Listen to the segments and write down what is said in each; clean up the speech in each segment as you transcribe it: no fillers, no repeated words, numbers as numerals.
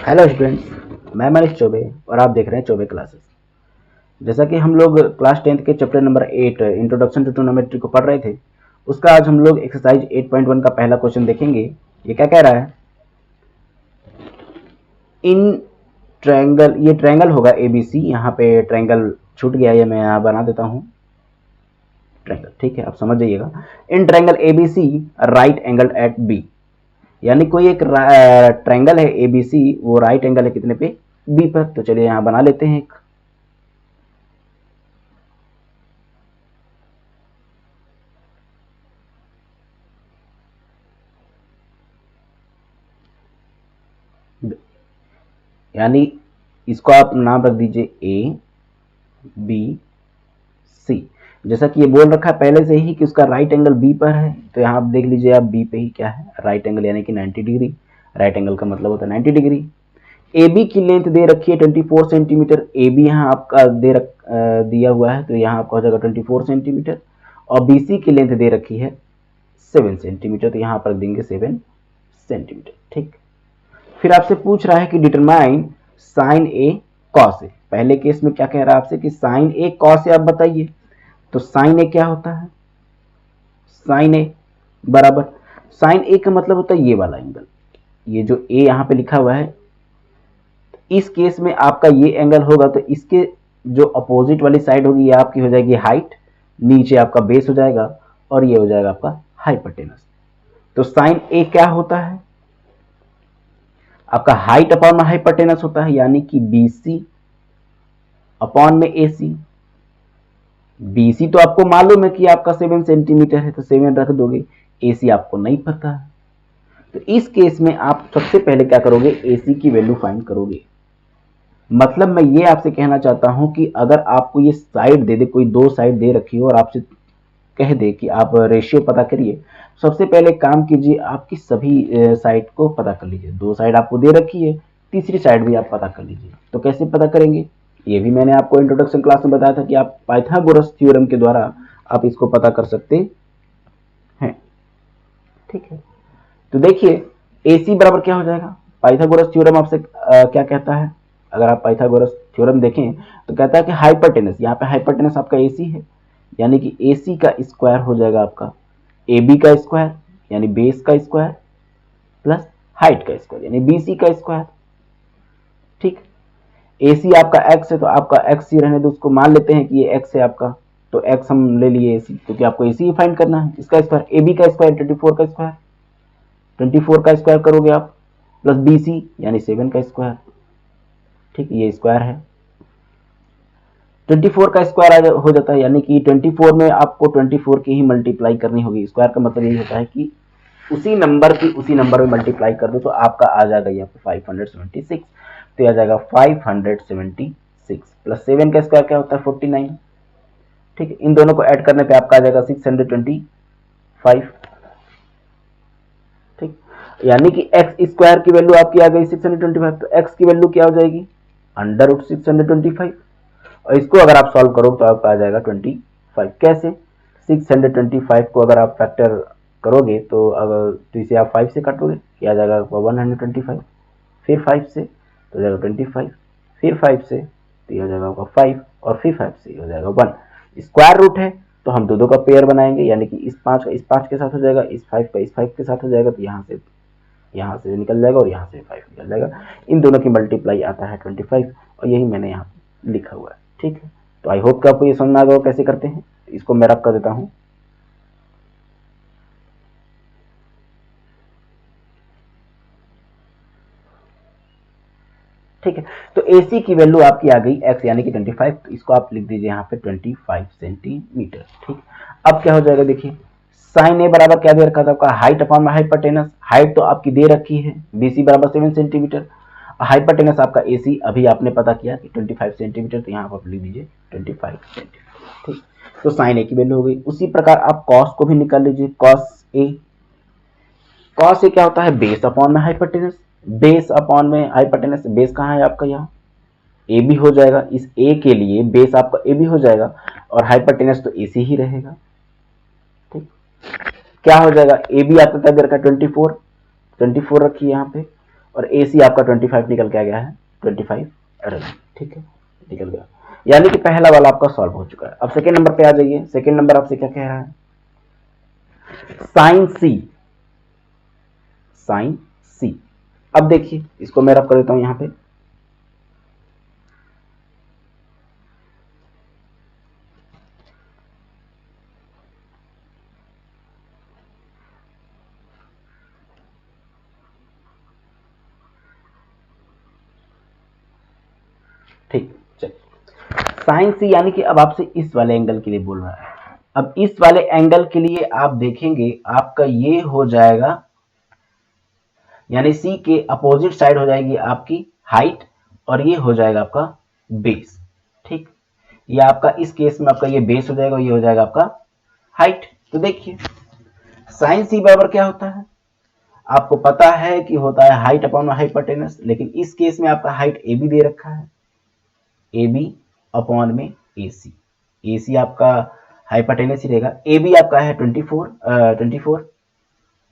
Hello students, मैं मनीष चौबे और आप देख रहे हैं चौबे क्लासेस। जैसा कि हम लोग क्लास 10th के chapter number 8 introduction to trigonometry को पढ़ रहे थे, उसका आज हम लोग एक्सरसाइज 8.1 का पहला क्वेश्चन देखेंगे। ये क्या कह रहा है? इन ट्रायंगल, ये ट्रायंगल होगा एबीसी। यहाँ पे ट्रायंगल छूट गया, ये मैं यहाँ बना देता हूँ ट्रायंगल, ठीक है, आप समझ जाइएगा। In triangle A B C right angle at B, यानी कोई एक ट्रायंगल है एबीसी, वो राइट एंगल है कितने पे? बी पर। तो चलिए यहाँ बना लेते हैं एक। यानी इसको आप नाम रख दीजिए ए बी सी। जैसा कि ये बोल रखा है पहले से ही कि उसका राइट एंगल बी पर है, तो यहाँ आप देख लीजिए, आप बी पे ही क्या है, राइट एंगल, यानी कि 90 डिग्री। राइट एंगल का मतलब होता है 90 डिग्री। ए बी की लेंथ दे रखी है 24 सेंटीमीटर। ए बी यहाँ आपका दिया हुआ है, तो यहाँ आपका हो जाएगा 24 सेंटीमीटर। और बी सी की लेंथ दे रखी है 7 सेंटीमीटर, तो यहाँ पर देंगे 7 सेंटीमीटर, ठीक। फिर आपसे पूछ रहा है कि determine sign A cos A. पहले केस में क्या कह रहा है आपसे कि साइन ए कॉस ए, आप बताइए। तो साइन ए क्या होता है? साइन ए बराबर, साइन ए का मतलब होता है ये वाला एंगल, ये जो ए यहाँ पे लिखा हुआ है, इस केस में आपका ये एंगल होगा, तो इसके जो अपोजिट वाली साइड होगी, ये आपकी हो जाएगी हाइट, नीचे आपका बेस हो जाएगा, और ये हो जाएगा आपका हाइपोटेनस। तो साइन ए क्या होता है? आपका हाइट अपॉन में हाइपोटेनस होता है, यानी कि बीसी अपॉन में एसी। बीसी तो आपको मालूम है कि आपका 7 सेंटीमीटर है, तो 7 रख दोगे। एसी आपको नहीं पता है, तो इस केस में आप सबसे पहले क्या करोगे? एसी की वैल्यू फाइंड करोगे। मतलब मैं ये आपसे कहना चाहता हूं कि अगर आपको ये साइड दे दे, कोई दो साइड दे रखी हो और आपसे कह दे कि आप रेशियो पता करिए, सबसे पहले काम कीजिए, आपकी सभी साइड को पता कर लीजिए। दो साइड आपको दे रखी है, तीसरी साइड भी आप पता कर लीजिए। तो कैसे पता करेंगे? ये भी मैंने आपको इंट्रोडक्शन क्लास में बताया था कि आप पाइथागोरस थ्योरम के द्वारा आप इसको पता कर सकते हैं, ठीक है। तो देखिए, AC बराबर क्या हो जाएगा? पाइथागोरस थ्योरम आपसे क्या कहता है? अगर आप पाइथागोरस थ्योरम देखें तो कहता है कि हाइपोटेनस, यहाँ पे हाइपोटेनस आपका AC है, यानी कि AC का स्क्वायर हो जाएगा आपका AB का स्क्वायर, यानी बेस का स्क्वायर, प्लस हाइट का स्क्वायर, यानी BC का स्क्वायर, ठीक। AC आपका x है, तो आपका x ही रहने दो, उसको मान लेते हैं कि ये x है आपका, तो x हम ले लिए AC, क्योंकि आपको AC ही फाइंड करना है। इसका स्क्वायर AB का स्क्वायर 24 का स्क्वायर, 24 का स्क्वायर करोगे आप, प्लस BC यानी 7 का स्क्वायर, ठीक, ये स्क्वायर है। 24 का स्क्वायर हो जाता है, यानी कि 24 में आपको 24 की ही मल्टीप्लाई करनी होगी। स्क्वायर का मतलब यही होता है कि उसी नंबर की उसी नंबर में मल्टीप्लाई कर दो, तो आपका आ जाएगा यहाँ पे 576। तो आ जाएगा 576 प्लस 7 का स्क्वायर क्या होता है? 49, ठीक है। इन दोनों को ऐड करने पे आपका आ जाएगा 625, ठीक। यानी कि x स्क्वायर की वैल्यू आपकी आ गई 625, तो x की वैल्यू क्या हो जाएगी? Under root 625। और इसको अगर आप सॉल्व करो तो आपका आ जाएगा 25। कैसे? 625 को अगर आप फैक्टर करोगे तो अगर तो इसे आप 5 से काटोगे, क्या आ जाएगा? 125, फिर 5 से तो हो जाएगा 25, फिर 5 से तो ये हो जाएगा आपका 5, और फिर 5 से हो जाएगा 1। स्क्वायर रूट है तो हम दो का पेयर बनाएंगे, यानी कि इस 5 का इस 5 के साथ हो जाएगा, इस 5 का इस 5 के साथ हो जाएगा, तो यहाँ से निकल जाएगा और यहाँ से 5 निकल जाएगा। इन दोनों की मल्टीप्लाई आता है 25, और यही मैंने यहाँ लिखा हुआ है, ठीक है। तो आई होप कि आपको ये समझ में आ गया कैसे करते हैं। इसको मैं रख कर देता हूँ। ठीक है, तो AC की वैल्यू आपकी आ गई x, यानी कि 25, तो इसको आप लिख दीजिए यहाँ पे 25 सेंटीमीटर, ठीक। अब क्या हो जाएगा? देखिए, साइन ए बराबर क्या दे रखा था आपका? Height upon hypotenuse. हाइट तो आपकी दे रखी है BC बराबर 7 सेंटीमीटर, हाइपोटेनस आपका AC अभी आपने पता किया कि 25 सेंटीमीटर, तो यहाँ पर आप लिख दीजिए 25 सेंटीमीटर, ठीक। तो साइन ए की वैल्यू हो गई। उसी प्रकार आप कॉस को भी निकाल लीजिए, कॉस ए। कॉस ए क्या होता है? बेस अपॉन में हाइपोटेनस। बेस अपॉन में हाइपोटेनस, बेस कहाँ है आपका? यहाँ ए बी हो जाएगा। इस ए के लिए बेस आपका ए बी हो जाएगा, और हाइपोटेनस तो ए सी ही रहेगा, ठीक। क्या हो जाएगा? ए बी आपका क्या दे रखा है? 24 रखिए यहाँ पे, और ए सी आपका 25 निकल के आ गया है, 25 एरर, ठीक है, निकल गया। यानी कि पहला वाला आपका सॉल्व हो चुका है। अब सेकेंड नंबर पे आ जाइए। सेकेंड नंबर आपसे क्या कह रहा है, साइन सी, साइन सी। अब देखिए इसको मैं रब कर देता हूं यहां पे, ठीक, चलिए साइन सी यानी कि अब आपसे इस वाले एंगल के लिए बोल रहा है। अब इस वाले एंगल के लिए आप देखेंगे आपका ये हो जाएगा, यानी सी के अपोजिट साइड हो जाएगी आपकी हाइट और ये हो जाएगा आपका बेस, ठीक। ये आपका इस केस में आपका ये बेस हो जाएगा, ये हो जाएगा आपका हाइट। तो देखिए साइन सी बराबर क्या होता है, आपको पता है कि होता है हाइट अपॉन हाइपोटेनस, लेकिन इस केस में आपका हाइट ए बी दे रखा है, ए बी अपॉन में ए सी। ए सी आपका हाइपोटेनस ही रहेगा, ए बी आपका है 24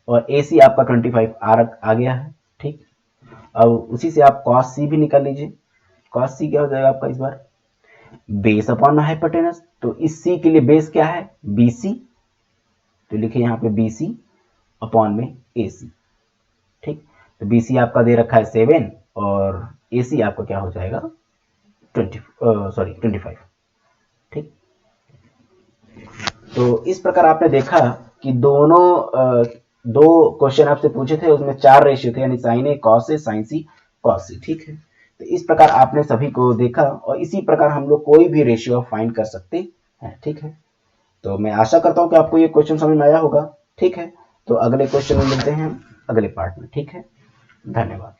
और ए सी आपका 25 आ गया है, ठीक। अब उसी से आप cos सी भी निकाल लीजिए। cos सी क्या हो जाएगा आपका इस बार, बेस अपॉन हाइपोटेनस, तो इस सी के लिए बेस क्या है, बी सी, तो लिखिए यहाँ पे बी सी अपॉन में ए सी, ठीक। तो बी सी आपका दे रखा है 7 और ए सी आपका क्या हो जाएगा 25, ठीक। तो इस प्रकार आपने देखा कि दो क्वेश्चन आपसे पूछे थे, उसमें 4 रेशियो थे, यानी sign A cos A sign C cos सी, ठीक है। तो इस प्रकार आपने सभी को देखा और इसी प्रकार हम लोग कोई भी रेशियो फाइंड कर सकते हैं, ठीक है। तो मैं आशा करता हूं कि आपको ये क्वेश्चन समझ में आया होगा, ठीक है। तो अगले क्वेश्चन में मिलते हैं अगले पार्ट में, ठीक है। धन्यवाद।